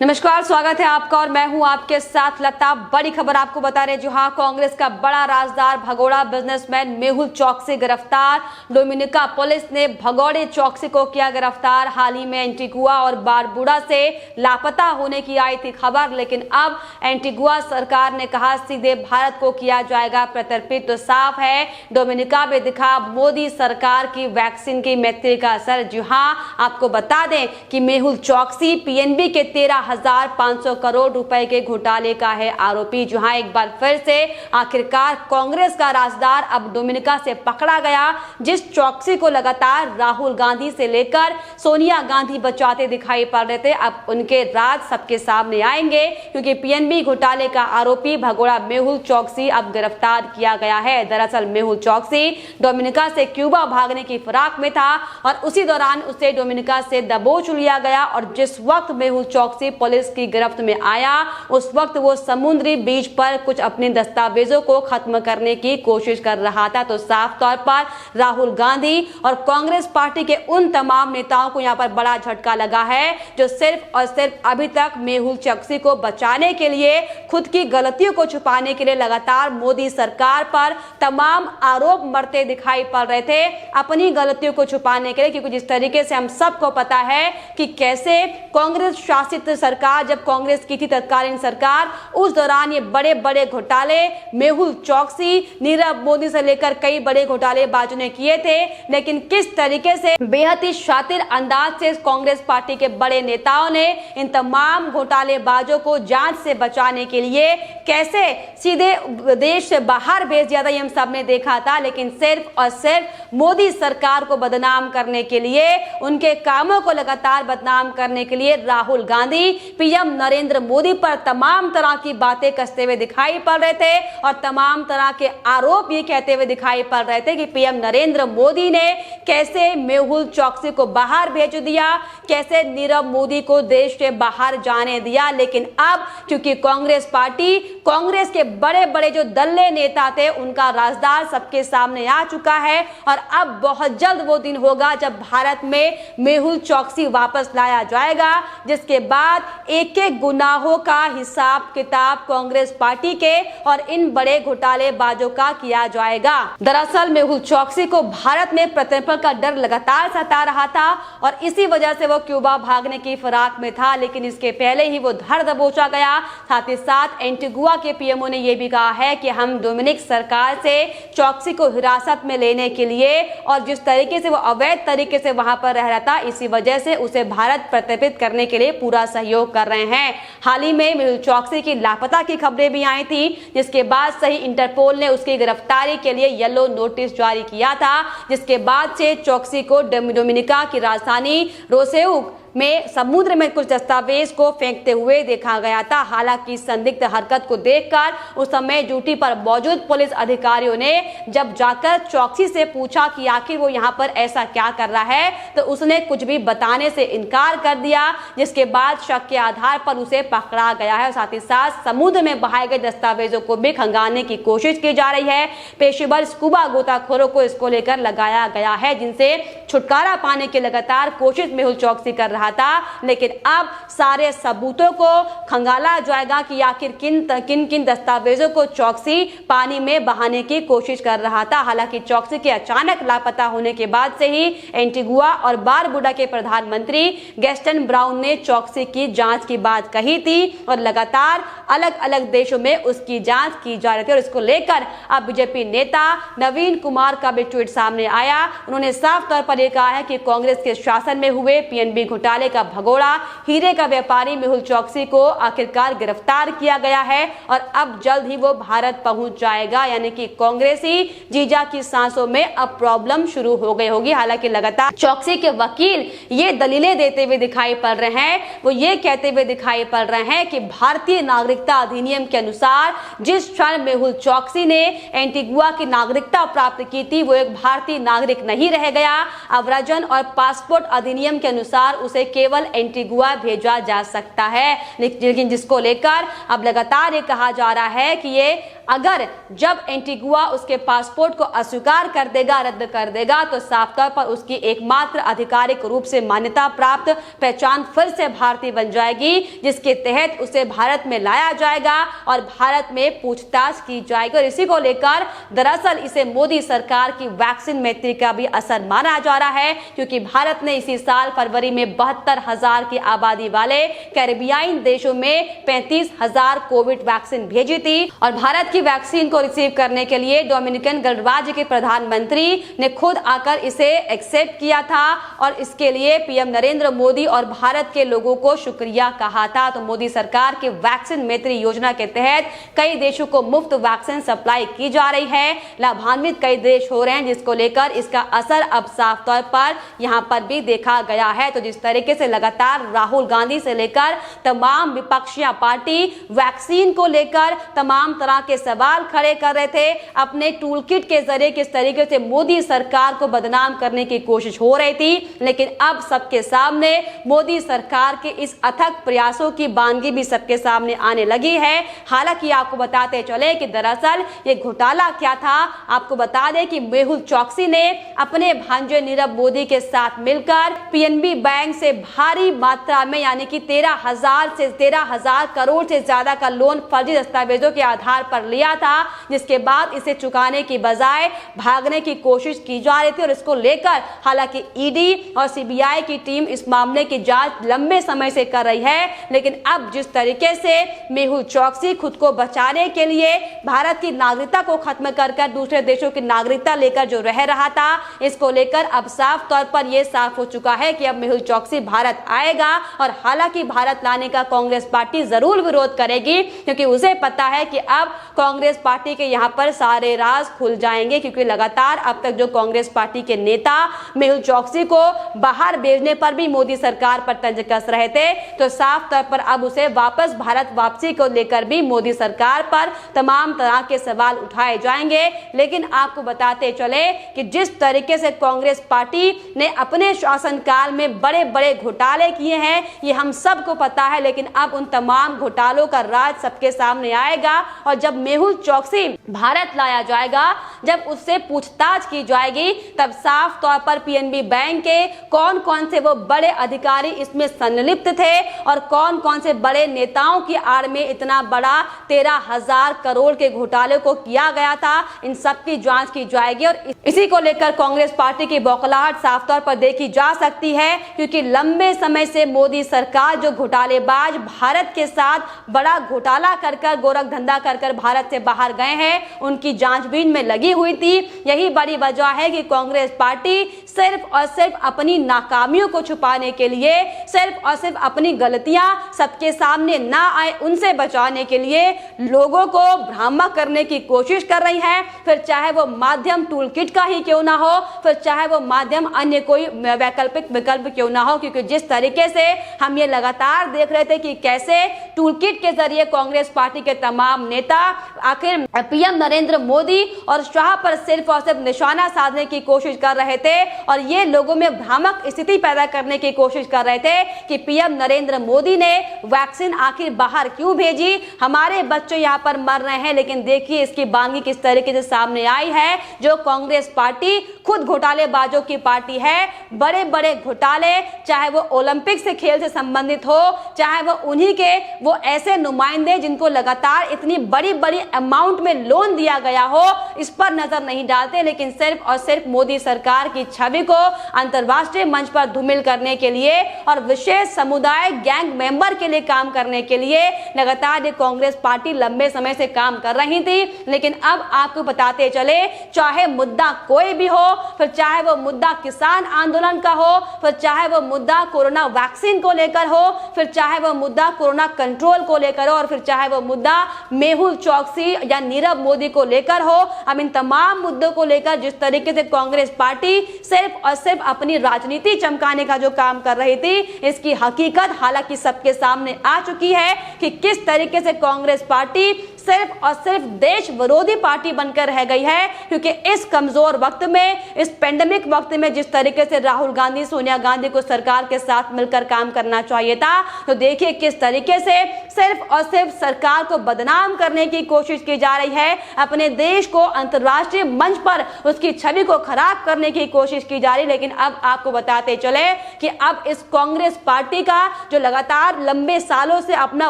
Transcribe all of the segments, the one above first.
नमस्कार, स्वागत है आपका और मैं हूं आपके साथ लता। बड़ी खबर आपको बता रहे जहां कांग्रेस का बड़ा राजदार भगोड़ा बिजनेसमैन मेहुल चौकसी गिरफ्तार। डोमिनिका पुलिस ने भगोड़े चौकसी को किया गिरफ्तार। हाल ही में एंटीगुआ और बारबुडा से लापता होने की आई थी खबर, लेकिन अब एंटीगुआ सरकार ने कहा सीधे भारत को किया जाएगा प्रत्यर्पित। तो साफ है डोमिनिका में दिखा मोदी सरकार की वैक्सीन की मैत्री का असर। जी हां, आपको बता दें कि मेहुल चौकसी पीएनबी के 13,500 करोड़ रुपए के घोटाले का है आरोपी। जहां एक बार फिर से आखिरकार कांग्रेस का राजदार अब डोमिनिका से पकड़ा गया। जिस चौकसी को लगातार राहुल गांधी से लेकर सोनिया गांधी बचाते दिखाई पड़ रहे थे, अब उनके राज सबके सामने आएंगे, क्योंकि पीएनबी घोटाले का आरोपी भगोड़ा मेहुल चौकसी अब गिरफ्तार किया गया है। दरअसल मेहुल चौकसी डोमिनिका से क्यूबा भागने की फिराक में था और उसी दौरान उसे डोमिनिका से दबोच लिया गया और जिस वक्त मेहुल चौकसी पुलिस की गिरफ्त में आया, उस वक्त वो समुद्री बीच पर कुछ अपने दस्तावेजों को खत्म करने की कोशिश कर रहा था। तो साफ तौर पर राहुल गांधी और कांग्रेस पार्टी के उन तमाम नेताओं को यहां पर बड़ा झटका लगा है जो सिर्फ और सिर्फ अभी तक मेहुल चौकसी को बचाने के लिए, खुद की गलतियों को छुपाने के लिए लगातार मोदी सरकार पर तमाम आरोप मरते दिखाई पड़ रहे थे, अपनी गलतियों को छुपाने के लिए। क्योंकि जिस तरीके से हम सबको पता है कि कैसे कांग्रेस शासित सरकार, जब कांग्रेस की थी तत्कालीन सरकार, उस दौरान ये बड़े बड़े घोटाले मेहुल चौकसी, नीरव मोदी से लेकर कई बड़े घोटालेबाजों ने किए थे। लेकिन किस तरीके से बेहद ही शातिर अंदाज से कांग्रेस पार्टी के बड़े नेताओं ने इन तमाम घोटालेबाजों को जांच से बचाने के लिए कैसे सीधे देश से बाहर भेज दिया था, ये हम सब ने देखा था। लेकिन सिर्फ और सिर्फ मोदी सरकार को बदनाम करने के लिए, उनके कामों को लगातार बदनाम करने के लिए राहुल गांधी पीएम नरेंद्र मोदी पर तमाम तरह की बातें कसते हुए दिखाई पड़ रहे थे और तमाम तरह के आरोप ये कहते हुए दिखाई पड़ रहे थे कि पीएम नरेंद्र मोदी ने कैसे मेहुल चौकसी को बाहर भेज दिया, कैसे नीरव मोदी को देश से बाहर जाने दिया। लेकिन अब क्योंकि कांग्रेस पार्टी, कांग्रेस के बड़े बड़े जो दल्ले नेता थे, उनका राजदार सबके सामने आ चुका है और अब बहुत जल्द वो दिन होगा जब भारत में मेहुल चौकसी वापस लाया जाएगा, जिसके बाद एक एक गुनाहों का हिसाब किताब कांग्रेस पार्टी के और इन बड़े घोटालेबाजों का किया जाएगा। दरअसल मेहुल चौकसी को भारत में प्रत्यर्पण का डर लगातार सता रहा था और इसी वजह से वो क्यूबा भागने की फिराक में था, लेकिन इसके पहले ही वो धर दबोचा गया। साथ ही साथ एंटीगुआ के पीएमओ ने यह भी कहा है कि हम डोमिनिक सरकार से चौकसी को हिरासत में लेने के लिए और जिस तरीके से वो अवैध तरीके से वहां पर रह रहा था, इसी वजह से उसे भारत प्रत्यर्पित करने के लिए पूरा सहयोग कर रहे हैं। हाल ही में मेहुल चौकसी की लापता की खबरें भी आई थी, जिसके बाद से ही इंटरपोल ने उसकी गिरफ्तारी के लिए येलो नोटिस जारी किया था, जिसके बाद से चौकसी को डोमिनिका की राजधानी रोसेऊ में समुद्र में कुछ दस्तावेज को फेंकते हुए देखा गया था। हालांकि संदिग्ध हरकत को देखकर उस समय ड्यूटी पर मौजूद पुलिस अधिकारियों ने जब जाकर चौकसी से पूछा कि आखिर वो यहाँ पर ऐसा क्या कर रहा है, तो उसने कुछ भी बताने से इनकार कर दिया, जिसके बाद शक के आधार पर उसे पकड़ा गया है। साथ ही साथ समुद्र में बहाए गए दस्तावेजों को भी खंगालने की कोशिश की जा रही है। पेशेवर स्कूबा गोताखोरों को इसको लेकर लगाया गया है, जिनसे छुटकारा पाने की लगातार कोशिश मेहुल चौकसी कर रहा था। लेकिन अब सारे सबूतों को खंगाला जाएगा कि आखिर किन किन दस्तावेजों को चौकसी पानी में बहाने की कोशिश कर रहा था। हालांकि चौकसी के अचानक लापता होने के बाद से ही एंटीगुआ और बारबुडा के प्रधानमंत्री गैस्टन ब्राउन ने चौकसी की जांच की बात कही थी और लगातार अलग अलग देशों में उसकी जांच की जा रही थी। और इसको लेकर अब बीजेपी नेता नवीन कुमार का भी ट्वीट सामने आया। उन्होंने साफ तौर पर यह कहा है कि कांग्रेस के शासन में हुए पीएनबी घोटाले का भगोड़ा हीरे का व्यापारी मेहुल चौकसी को आखिरकार गिरफ्तार किया गया है और अब जल्द ही वो भारत पहुंच जाएगा। यानी कि कांग्रेसी जीजा की सांसों में अब प्रॉब्लम शुरू हो गई होगी। हालांकि लगातार चौकसी के वकील ये दलीलें देते हुए दिखाई पड़ रहे हैं, वो ये कहते हुए दिखाई पड़ रहे हैं कि भारतीय नागरिकता अधिनियम के अनुसार जिस क्षण मेहुल चौकसी ने एंटीगुआ की नागरिकता प्राप्त की थी, वो एक भारतीय नागरिक नहीं रह गया। अव्रजन और पासपोर्ट अधिनियम के अनुसार उसे केवल एंटीगुआ भेजा जा सकता है। लेकिन जिसको लेकर अब लगातार ये कहा जा रहा है कि ये अगर जब एंटीगुआ उसके पासपोर्ट को अस्वीकार कर देगा, रद्द कर देगा, तो साफ तौर पर उसकी एकमात्र आधिकारिक रूप से मान्यता प्राप्त पहचान फिर से भारतीय बन जाएगी, जिसके तहत उसे भारत में लाया जाएगा और भारत में पूछताछ की जाएगी। और इसी को लेकर दरअसल इसे मोदी सरकार की वैक्सीन मैत्री का भी असर माना जा रहा है, क्योंकि भारत ने इसी साल फरवरी में 72,000 की आबादी वाले कैरेबियाई देशों में 35,000 कोविड वैक्सीन भेजी थी। और भारत की वैक्सीन को रिसीव करने के लिए डोमिनिकन गणराज्य के प्रधानमंत्री ने खुद आकर इसे एक्सेप्ट किया था और इसके लिए पीएम नरेंद्र मोदी और भारत के लोगों को शुक्रिया कहा था। तो मोदी सरकार के वैक्सीन मैत्री योजना के तहत कई देशों को मुफ्त वैक्सीन सप्लाई की जा रही है, लाभान्वित कई देश हो रहे हैं, जिसको लेकर इसका असर अब साफ तौर पर यहां पर भी देखा गया है। तो जिस तरीके से लगातार राहुल गांधी से लेकर तमाम विपक्षी पार्टी वैक्सीन को लेकर तमाम तरह के सवाल खड़े कर रहे थे, अपने टूल किट के जरिए किस तरीके से मोदी सरकार को बदनाम करने की कोशिश हो रही थी, लेकिन अब सबके सामने मोदी सरकार के इस अथक प्रयासों की बानगी भी सबके सामने आने लगी है। हालांकि आपको बताते चले कि दरअसल ये घोटाला क्या था। आपको बता दें कि मेहुल चौकसी ने अपने भांजे नीरव मोदी के साथ मिलकर पीएनबी बैंक से भारी मात्रा में यानी कि 13,000 करोड़ से ज्यादा का लोन फर्जी दस्तावेजों के आधार पर लिया था, जिसके बाद इसे चुकाने की बजाय भागने की कोशिश की जा रही थी। और इसको लेकर हालांकि ईडी और सीबीआई की टीम इस मामले की जांच लंबे समय से कर रही है, लेकिन अब जिस तरीके से मेहुल चौकसी खुद को बचाने के लिए भारत की नागरिकता को खत्म कर दूसरे देशों की नागरिकता लेकर जो रह रहा था, इसको लेकर अब साफ तौर पर यह साफ हो चुका है कि अब मेहुल चौकसी भारत आएगा। और हालांकि भारत लाने का कांग्रेस पार्टी जरूर विरोध करेगी, क्योंकि उसे पता है कि अब कांग्रेस पार्टी के यहाँ पर सारे राज खुल जाएंगे, क्योंकि लगातार अब तक जो कांग्रेस पार्टी के नेता मेहुल चौकसी को बाहर भेजने पर भी मोदी सरकार पर तंज कस रहे थे, तो साफ तौर पर अब उसे वापस भारत वापसी को लेकर भी मोदी सरकार पर तमाम तरह के सवाल उठाए जाएंगे। लेकिन आपको बताते चले कि जिस तरीके से कांग्रेस पार्टी ने अपने शासनकाल में बड़े बड़े घोटाले किए हैं, ये हम सबको पता है, लेकिन अब उन तमाम घोटालों का राज सबके सामने आएगा। और जब मेहुल चौकसी भारत लाया जाएगा, जब उससे पूछताछ की जाएगी, तब साफ तौर पर पीएनबी बैंक के कौन कौन से वो बड़े अधिकारी इसमें संलिप्त थे और कौन कौन से बड़े नेताओं की आड़ में इतना बड़ा 13,000 करोड़ के घोटाले को किया गया था, इन सब की जांच की जाएगी। और इसी को लेकर कांग्रेस पार्टी की बौखलाहट साफ तौर पर देखी जा सकती है, क्योंकि लंबे समय से मोदी सरकार जो घोटालेबाज भारत के साथ बड़ा घोटाला कर गोरख धंधा कर भारत से बाहर गए हैं, उनकी जांचबीन में लगी हुई थी। यही बड़ी वजह है कि कांग्रेस पार्टी सिर्फ और सिर्फ अपनी नाकामियों को छुपाने के लिए, सिर्फ और सिर्फ अपनी गलतियां सबके सामने ना आए उनसे बचाने के लिए लोगों को भ्रामक करने की कोशिश कर रही है। फिर चाहे वो माध्यम टूल किट का ही क्यों ना हो, फिर चाहे वो माध्यम अन्य कोई वैकल्पिक विकल्प क्यों ना हो, क्योंकि जिस तरीके से हम ये लगातार देख रहे थे कि कैसे टूल किट के जरिए कांग्रेस पार्टी के तमाम नेता आखिर पीएम नरेंद्र मोदी और शाह पर सिर्फ और सिर्फ निशाना साधने की कोशिश कर रहे थे और ये लोगों में भ्रामक स्थिति पैदा करने की कोशिश कर रहे थे कि पीएम नरेंद्र मोदी ने वैक्सीन आखिर बाहर क्यों भेजी, हमारे बच्चे यहाँ पर मर रहे हैं। लेकिन देखिए इसकी बानगी किस तरीके से सामने आई है। जो कांग्रेस पार्टी खुद घोटालेबाजों की पार्टी है, बड़े बड़े घोटाले, चाहे वो ओलंपिक से खेल से संबंधित हो, चाहे वो उन्हीं के वो ऐसे नुमाइंदे जिनको लगातार इतनी बड़ी बड़ी अमाउंट में लोन दिया गया हो, इस पर नजर नहीं डालते, लेकिन सिर्फ और सिर्फ मोदी सरकार की छवि को अंतरराष्ट्रीय मंच पर धूमिल करने के लिए और विशेष समुदाय गैंग मेंबर के लिए काम करने के लिए लगातार ये कांग्रेस पार्टी लंबे समय से काम कर रही थी। लेकिन अब आपको बताते चले, चाहे मुद्दा कोई भी हो, फिर चाहे वो मुद्दा किसान आंदोलन का हो, फिर चाहे वो मुद्दा कोरोना वैक्सीन को लेकर हो, फिर चाहे वो मुद्दा कोरोना कंट्रोल को लेकर हो, और फिर चाहे वो मुद्दा मेहुल चौकसी या नीरव मोदी को लेकर हो, अब इन तमाम मुद्दों को लेकर जिस तरीके से कांग्रेस पार्टी सिर्फ और सिर्फ अपनी राजनीति चमकाने का जो काम कर रही थी, इसकी हकीकत हालांकि सबके सामने आ चुकी है कि किस तरीके से कांग्रेस पार्टी सिर्फ और सिर्फ देश विरोधी पार्टी बनकर रह गई है, क्योंकि इस कमजोर वक्त में, इस पेंडेमिक वक्त में जिस तरीके से राहुल गांधी, सोनिया गांधी को सरकार के साथ मिलकर काम करना चाहिए था, तो देखिए किस तरीके से सिर्फ और सिर्फ सरकार को बदनाम करने की कोशिश की जा रही है, अपने देश को अंतर्राष्ट्रीय मंच पर उसकी छवि को खराब करने की कोशिश की जा रही है। लेकिन अब आपको बताते चले कि अब इस कांग्रेस पार्टी का जो लगातार लंबे सालों से अपना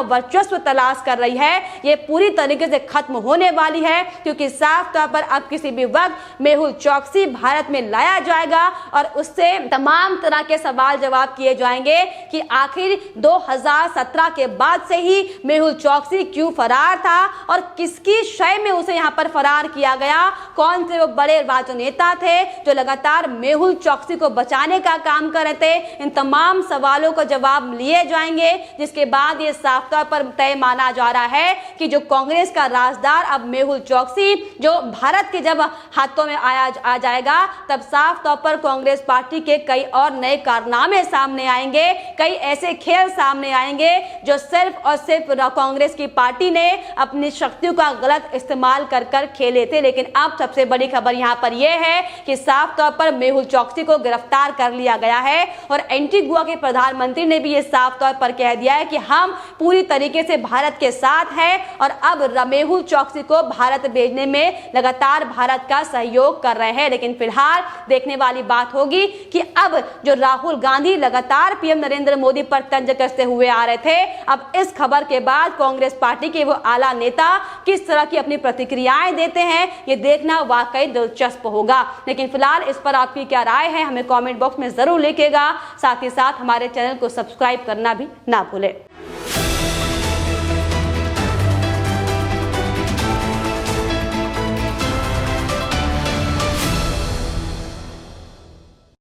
वर्चस्व तलाश कर रही है, ये पूरी तरीके से खत्म होने वाली है, क्योंकि साफ तौर पर अब किसी भी वक्त मेहुल चौकसी भारत में लाया जाएगा और उससे तमाम तरह के सवाल जवाब किए जाएंगे कि आखिर 2017 के बाद से ही मेहुल चौकसी क्यों फरार था और किसकी शय में उसे यहां पर फरार किया गया, कौन से वो बड़े राजनेता थे जो लगातार मेहुल चौकसी को बचाने का काम कर रहे थे। इन तमाम सवालों का जवाब लिए जाएंगे, जिसके बाद ये साफ तौर पर तय माना जा रहा है कि जो कांग्रेस का राजदार अब मेहुल चौकसी जो भारत के जब हाथों में आ जाएगा, तब साफ तौर पर कांग्रेस पार्टी के कई और नए कारनामे सामने आएंगे, कई ऐसे खेल सामने आएंगे जो सिर्फ और सिर्फ कांग्रेस की पार्टी ने अपनी शक्तियों का गलत इस्तेमाल कर खेले थे। लेकिन अब सबसे बड़ी खबर यहां पर यह है कि साफ तौर पर मेहुल चौकसी को गिरफ्तार कर लिया गया है और एंटीगुआ के प्रधानमंत्री ने भी यह साफ तौर पर कह दिया है कि हम पूरी तरीके से भारत के साथ हैं और अब मेहुल चौकसी को भारत भेजने में लगातार भारत का सहयोग कर रहे हैं। लेकिन फिलहाल देखने वाली बात होगी कि अब जो राहुल गांधी लगातार पीएम नरेंद्र मोदी पर तंज कसते हुए आ रहे थे, अब इस खबर के बाद कांग्रेस पार्टी के वो आला नेता किस तरह की अपनी प्रतिक्रियाएं देते हैं, ये देखना वाकई दिलचस्प होगा। लेकिन फिलहाल इस पर आपकी क्या राय है, हमें कमेंट बॉक्स में जरूर लिखिएगा। साथ ही साथ हमारे चैनल को सब्सक्राइब करना भी ना भूलें।